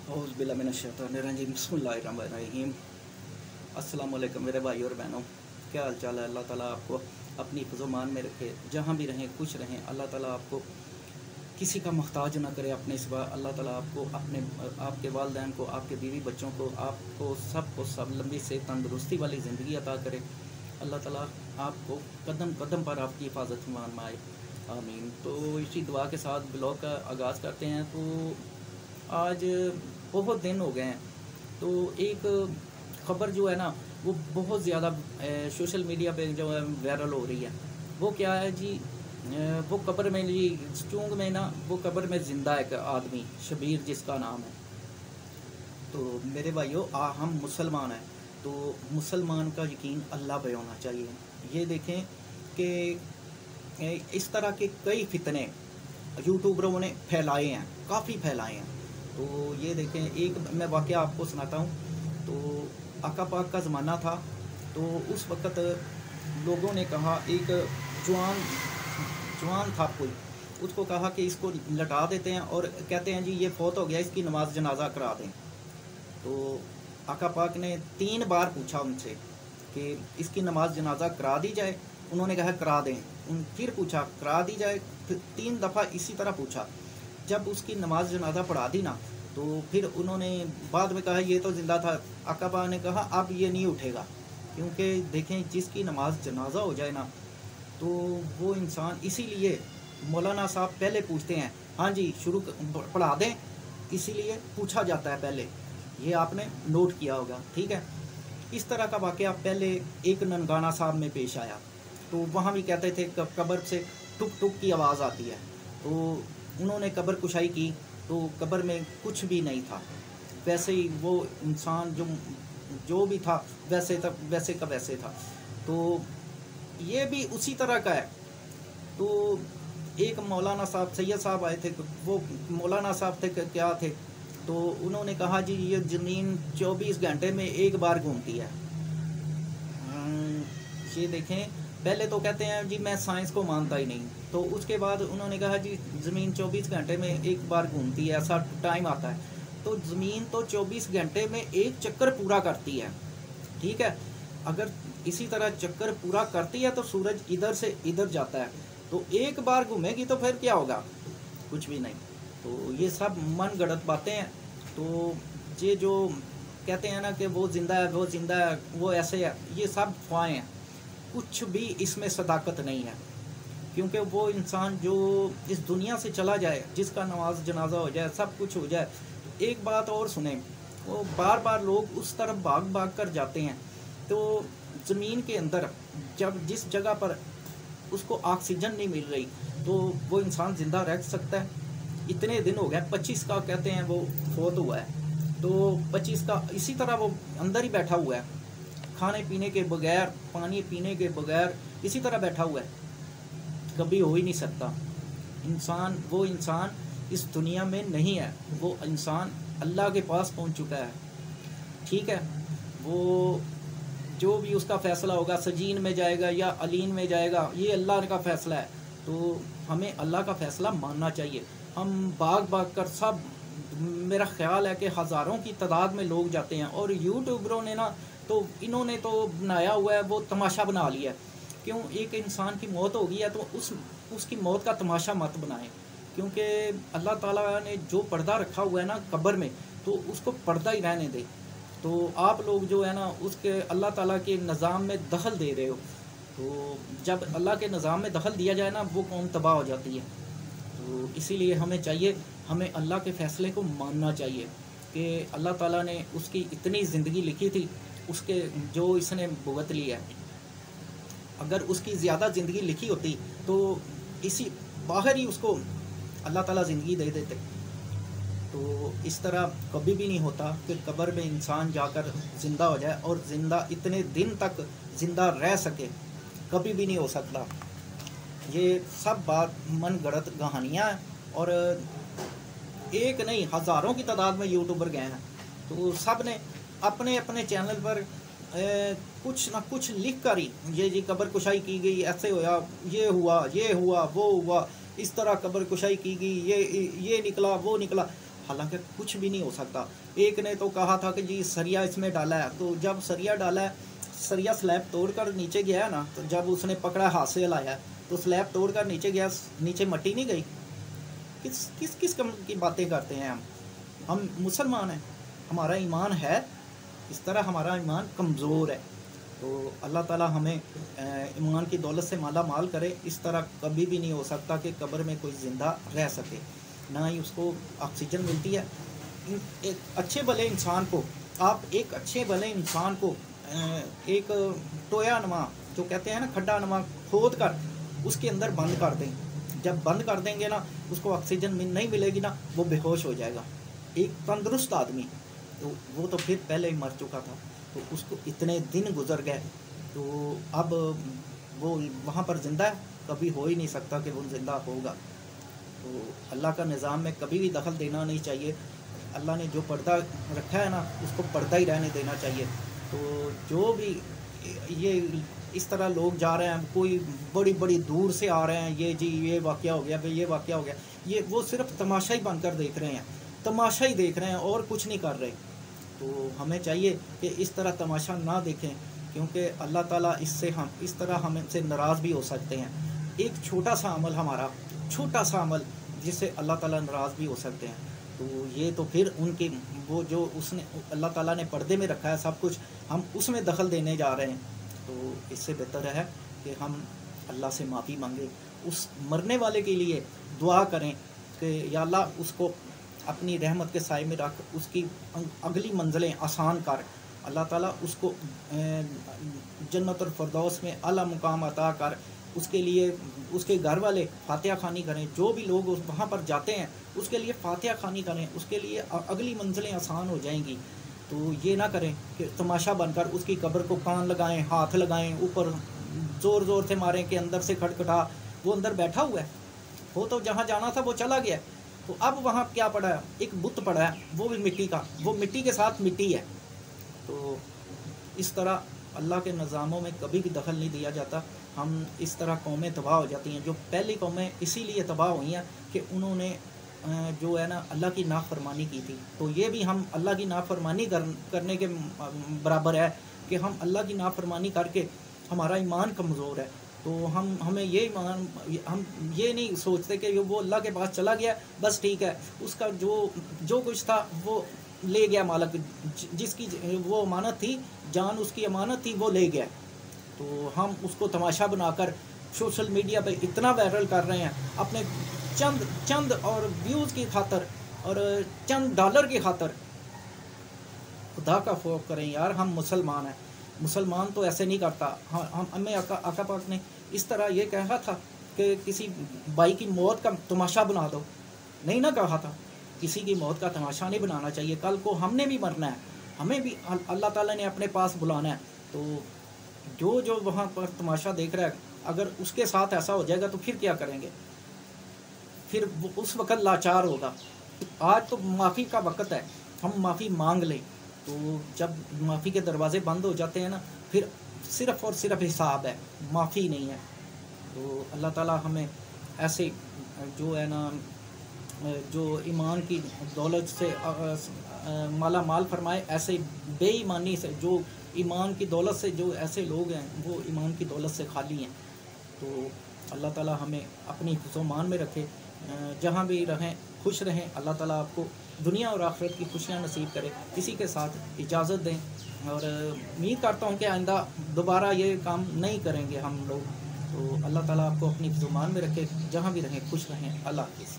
औज़ुबिल्लाहिमिनश्शैतानिर्रजीम बिस्मिल्लाहिर्रहमानिर्रहीम। अस्सलाम वालेकुम मेरे भाई और बहनों, क्या हाल चाल है। अल्लाह ताला आपको अपनी हिफ़्ज़-ओ-मान में रखे, जहाँ भी रहें खुश रहें। अल्लाह ताला आपको किसी का मोहताज ना करे अपने सिवा। अल्लाह ताला आपको आपके वालिदैन को, आपके बीवी बच्चों को, आपको सब लंबी से तंदुरुस्ती वाली ज़िंदगी अता करे। अल्लाह ताला आपको कदम कदम पर आपकी हिफाजत फरमाए, आमीन। तो इसी दुआ के साथ ब्लॉग का आगाज़ करते हैं। तो आज बहुत दिन हो गए हैं, तो एक ख़बर जो है ना वो बहुत ज़्यादा सोशल मीडिया पे जो है वायरल हो रही है। वो क्या है जी, वो कब्र में जी चूंग में ना, वो कब्र में ज़िंदा एक आदमी शबीर जिसका नाम है। तो मेरे भाइयों, हम मुसलमान हैं, तो मुसलमान का यकीन अल्लाह पे होना चाहिए। ये देखें कि इस तरह के कई फितने यूट्यूबरों ने फैलाए हैं, काफ़ी फैलाए हैं। तो ये देखें, एक मैं वाक़या आपको सुनाता हूँ। तो आका पाक का ज़माना था, तो उस वक़्त लोगों ने कहा, एक जवान था कोई, उसको कहा कि इसको लटा देते हैं और कहते हैं जी ये फ़ौत हो गया, इसकी नमाज जनाजा करा दें। तो आका पाक ने 3 बार पूछा उनसे कि इसकी नमाज जनाजा करा दी जाए। उन्होंने कहा करा दें। फिर पूछा करा दी जाए, फिर 3 दफ़ा इसी तरह पूछा। जब उसकी नमाज जनाजा पढ़ा दी ना, तो फिर उन्होंने बाद में कहा ये तो ज़िंदा था। आका पाक ने कहा अब ये नहीं उठेगा, क्योंकि देखें जिसकी नमाज जनाजा हो जाए ना, तो वो इंसान, इसीलिए मौलाना साहब पहले पूछते हैं, हाँ जी शुरू पढ़ा दें, इसीलिए पूछा जाता है पहले। ये आपने नोट किया होगा, ठीक है। इस तरह का वाक़या पहले एक ननकाना साहब में पेश आया। तो वहाँ भी कहते थे कब्र से टुक टुक की आवाज़ आती है। तो उन्होंने कब्र कुशाई की, तो कब्र में कुछ भी नहीं था। वैसे ही वो इंसान जो भी था वैसे का वैसे था। तो ये भी उसी तरह का है। तो एक मौलाना साहब, सैयद साहब आए थे, वो मौलाना साहब थे क्या थे, तो उन्होंने कहा जी ये ज़मीन 24 घंटे में एक बार घूमती है। ये देखें, पहले तो कहते हैं जी मैं साइंस को मानता ही नहीं, तो उसके बाद उन्होंने कहा जी ज़मीन 24 घंटे में एक बार घूमती है, ऐसा टाइम आता है। तो ज़मीन तो 24 घंटे में एक चक्कर पूरा करती है, ठीक है। अगर इसी तरह चक्कर पूरा करती है तो सूरज इधर से इधर जाता है, तो एक बार घूमेगी तो फिर क्या होगा, कुछ भी नहीं। तो ये सब मन गढ़ंत बातें हैं। तो ये जो कहते हैं ना कि वो ज़िंदा है, वो ज़िंदा है, वो ऐसे है, ये सब अफवाहें हैं। कुछ भी इसमें सदाकत नहीं है, क्योंकि वो इंसान जो इस दुनिया से चला जाए, जिसका नमाज जनाजा हो जाए, सब कुछ हो जाए, तो एक बात और सुने, वो बार बार लोग उस तरफ भाग भाग कर जाते हैं। तो ज़मीन के अंदर जब जिस जगह पर उसको ऑक्सीजन नहीं मिल रही, तो वो इंसान ज़िंदा रह सकता है। इतने दिन हो गए, 25 का कहते हैं वो फौत हुआ है, तो 25 का इसी तरह वो अंदर ही बैठा हुआ है, खाने पीने के बगैर, पानी पीने के बगैर इसी तरह बैठा हुआ है। कभी हो ही नहीं सकता। वो इंसान इस दुनिया में नहीं है, वो इंसान अल्लाह के पास पहुंच चुका है, ठीक है। वो जो भी उसका फ़ैसला होगा, सजीन में जाएगा या अलीन में जाएगा, ये अल्लाह का फ़ैसला है। तो हमें अल्लाह का फ़ैसला मानना चाहिए। हम भाग भाग कर सब, मेरा ख़्याल है कि हज़ारों की तादाद में लोग जाते हैं, और यूट्यूबरों ने ना, तो इन्होंने तो बनाया हुआ है, वो तमाशा बना लिया है। क्यों, एक इंसान की मौत हो गई है तो उसकी मौत का तमाशा मत बनाएं, क्योंकि अल्लाह ताला ने जो पर्दा रखा हुआ है ना कब्र में, तो उसको पर्दा ही रहने दे। तो आप लोग जो है ना उसके अल्लाह ताला के निज़ाम में दखल दे रहे हो। तो जब अल्लाह के निज़ाम में दखल दिया जाए ना, वो कौम तबाह हो जाती है। तो इसीलिए हमें चाहिए, हमें अल्लाह के फ़ैसले को मानना चाहिए कि अल्लाह ताला ने उसकी इतनी ज़िंदगी लिखी थी, उसके जो इसने भुगत लिया है। अगर उसकी ज़्यादा ज़िंदगी लिखी होती तो इसी बाहर ही उसको अल्लाह ताला ज़िंदगी दे देते। तो इस तरह कभी भी नहीं होता कि कब्र में इंसान जाकर ज़िंदा हो जाए और ज़िंदा इतने दिन तक ज़िंदा रह सके, कभी भी नहीं हो सकता। ये सब बात मन गढ़ंत कहानियाँ हैं, और एक नहीं हज़ारों की तादाद में यूट्यूबर गए हैं। तो सब ने अपने अपने चैनल पर कुछ ना कुछ लिख कर ही, ये जी कब्र कुशाई की गई, ऐसे होया, ये हुआ, वो हुआ, इस तरह कब्र कुशाई की गई, ये निकला, वो निकला। हालांकि कुछ भी नहीं हो सकता। एक ने तो कहा था कि जी सरिया इसमें डाला है, तो जब सरिया डाला है, सरिया स्लैब तोड़कर नीचे गया ना, तो जब उसने पकड़ा हाथ से लाया तो स्लैब तोड़कर नीचे गया, नीचे मट्टी नहीं गई। किस किस किस कम की बातें करते हैं हम मुसलमान हैं, हमारा ईमान है, इस तरह हमारा ईमान कमज़ोर है। तो अल्लाह ताला हमें ईमान की दौलत से माला माल करे। इस तरह कभी भी नहीं हो सकता कि कब्र में कोई ज़िंदा रह सके, ना ही उसको ऑक्सीजन मिलती है। एक अच्छे भले इंसान को, आप एक अच्छे भले इंसान को एक टोया नुमा, जो कहते हैं ना खड्डा नुमा, खोद कर उसके अंदर बंद कर दें। जब बंद कर देंगे ना, उसको ऑक्सीजन नहीं मिलेगी ना, वो बेहोश हो जाएगा। एक तंदुरुस्त आदमी, तो वो तो फिर पहले ही मर चुका था, तो उसको इतने दिन गुजर गए, तो अब वो वहाँ पर ज़िंदा है, कभी हो ही नहीं सकता कि वो ज़िंदा होगा। तो अल्लाह का निज़ाम में कभी भी दखल देना नहीं चाहिए। अल्लाह ने जो पर्दा रखा है ना, उसको पर्दा ही रहने देना चाहिए। तो जो भी ये इस तरह लोग जा रहे हैं, कोई बड़ी बड़ी दूर से आ रहे हैं, ये जी ये वाक़या हो गया, भाई ये वाक़या हो गया, ये वो सिर्फ तमाशा ही बनकर देख रहे हैं, तमाशा ही देख रहे हैं और कुछ नहीं कर रहे। तो हमें चाहिए कि इस तरह तमाशा ना देखें, क्योंकि अल्लाह ताला इससे हम इस तरह हमसे नाराज़ भी हो सकते हैं। एक छोटा सा अमल हमारा, छोटा सा अमल जिससे अल्लाह ताला नाराज़ भी हो सकते हैं। तो ये तो फिर उनकी वो जो उसने अल्लाह ताला ने पर्दे में रखा है सब कुछ, हम उसमें दखल देने जा रहे हैं। तो इससे बेहतर है कि हम अल्लाह से माफ़ी मांगें, उस मरने वाले के लिए दुआ करें कि या अल्लाह उसको अपनी रहमत के साए में रख, उसकी अगली मंजिलें आसान कर। अल्लाह ताला उसको जन्नतुल फिरदौस में आला मुकाम अता कर। उसके लिए उसके घर वाले फातिहा खानी करें, जो भी लोग वहाँ पर जाते हैं उसके लिए फातिहा खानी करें, उसके लिए अगली मंजिलें आसान हो जाएंगी। तो ये ना करें कि तमाशा बनकर उसकी कब्र को कान लगाएं, हाथ लगाएं, ऊपर ज़ोर ज़ोर से मारें कि अंदर से खटखटा। वो अंदर बैठा हुआ है, वो तो जहाँ जाना था वो चला गया, तो अब वहाँ क्या पड़ा है, एक बुत पड़ा है, वो भी मिट्टी का, वो मिट्टी के साथ मिट्टी है। तो इस तरह अल्लाह के निज़ामों में कभी भी दखल नहीं दिया जाता। हम इस तरह कौमें तबाह हो जाती हैं। जो पहली कौमें इसीलिए तबाह हुई हैं कि उन्होंने जो है ना अल्लाह की नाफरमानी की थी। तो ये भी हम अल्लाह की नाफरमानी करने के बराबर है कि हम अल्लाह की नाफरमानी करके हमारा ईमान कमज़ोर है। तो हमें ये ईमान, हम ये नहीं सोचते कि वो अल्लाह के पास चला गया बस ठीक है, उसका जो कुछ था वो ले गया मालिक, जिसकी वो अमानत थी, जान उसकी अमानत थी, वो ले गया। तो हम उसको तमाशा बनाकर सोशल मीडिया पे इतना वायरल कर रहे हैं अपने चंद और व्यूज़ की खातर और चंद डॉलर की खातर। खुदा का खौफ करें यार, हम मुसलमान हैं, मुसलमान तो ऐसे नहीं करता। हाँ, हमें आका पाक ने इस तरह ये कहा था कि किसी भाई की मौत का तमाशा बना दो, नहीं ना कहा था। किसी की मौत का तमाशा नहीं बनाना चाहिए। कल को हमने भी मरना है, हमें भी अल्लाह ताला ने अपने पास बुलाना है। तो जो वहाँ पर तमाशा देख रहा है, अगर उसके साथ ऐसा हो जाएगा तो फिर क्या करेंगे? फिर उस वक़्त लाचार होगा। आज तो माफ़ी का वक़्त है, हम माफ़ी मांग लें। तो जब माफ़ी के दरवाज़े बंद हो जाते हैं ना, फिर सिर्फ़ और सिर्फ हिसाब है, माफ़ी नहीं है। तो अल्लाह ताला हमें ऐसे जो है ना, जो ईमान की दौलत से माला माल फरमाए, ऐसे बेईमानी से, जो ईमान की दौलत से जो ऐसे लोग हैं वो ईमान की दौलत से खाली हैं। तो अल्लाह ताला हमें अपनी हिफ्ज़-ओ-मान में रखे, जहाँ भी रहें खुश रहें। अल्लाह ताला आपको दुनिया और आखिरत की खुशियाँ नसीब करे। इसी के साथ इजाज़त दें और उम्मीद करता हूँ कि आइंदा दोबारा ये काम नहीं करेंगे हम लोग। तो अल्लाह ताला आपको अपनी हिफ्ज़-ओ-मान में रखे, जहाँ भी रहें खुश रहें। अल्लाह हाफ़िज़।